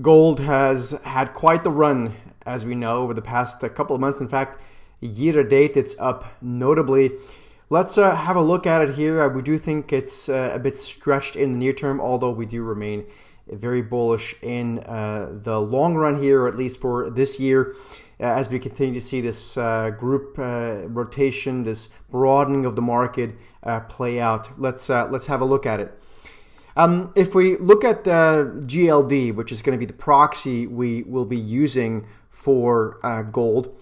Gold has had quite the run, as we know, over the past couple of months. In fact, year to date, it's up notably. Let's have a look at it here. We do think it's a bit stretched in the near term, although we do remain very bullish in the long run here, or at least for this year, as we continue to see this group rotation, this broadening of the market play out. Let's have a look at it. If we look at GLD, which is going to be the proxy we will be using for gold,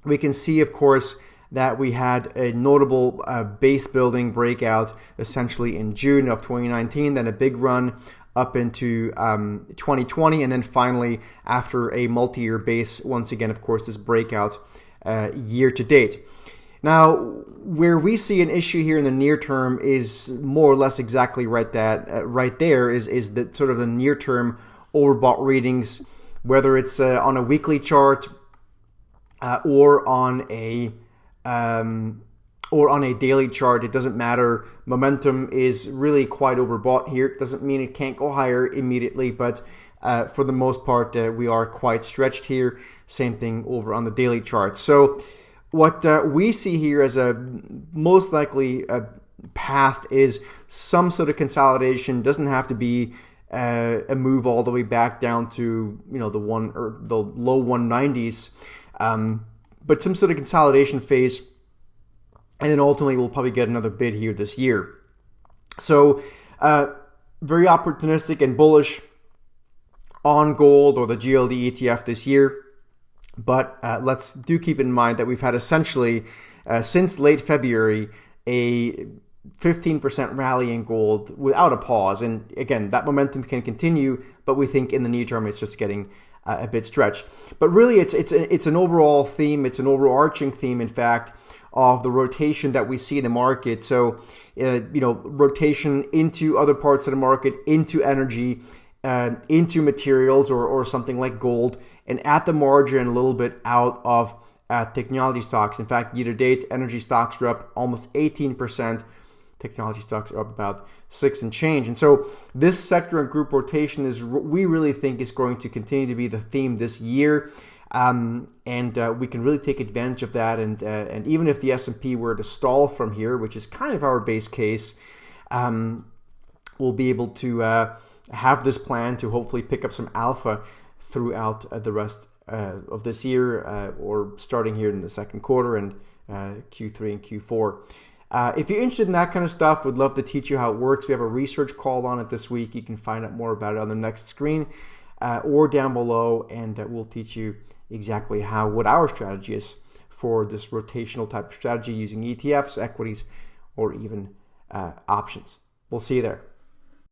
we can see, of course, that we had a notable base building breakout essentially in June of 2019, then a big run up into 2020, and then finally, after a multi-year base, once again, of course, this breakout year to date. Now, where we see an issue here in the near term is more or less exactly right there is the sort of the near term overbought readings, whether it's on a weekly chart or on a daily chart. It doesn't matter. Momentum is really quite overbought here. It doesn't mean it can't go higher immediately, but for the most part, we are quite stretched here. Same thing over on the daily chart. So what we see here as a most likely path is some sort of consolidation. Doesn't have to be a move all the way back down to the low 190s, but some sort of consolidation phase, and then ultimately we'll probably get another bid here this year. So very opportunistic and bullish on gold or the GLD ETF this year. But let's keep in mind that we've had essentially, since late February, a 15% rally in gold without a pause. And again, that momentum can continue, but we think in the near term it's just getting a bit stretched. But really, it's an overall theme. It's an overarching theme, in fact, of the rotation that we see in the market. So, rotation into other parts of the market, into energy, into materials or something like gold, and at the margin a little bit out of technology stocks. In fact, year to date, energy stocks are up almost 18%. Technology stocks are up about 6 and change. And so this sector and group rotation we really think is going to continue to be the theme this year. And we can really take advantage of that. And even if the S&P were to stall from here, which is kind of our base case, we'll be able to have this plan to hopefully pick up some alpha throughout the rest of this year, or starting here in the second quarter and Q3 and Q4. If you're interested in that kind of stuff, we'd love to teach you how it works. We have a research call on it this week. You can find out more about it on the next screen or down below, and we'll teach you exactly what our strategy is for this rotational type of strategy using ETFs, equities, or even options. We'll see you there.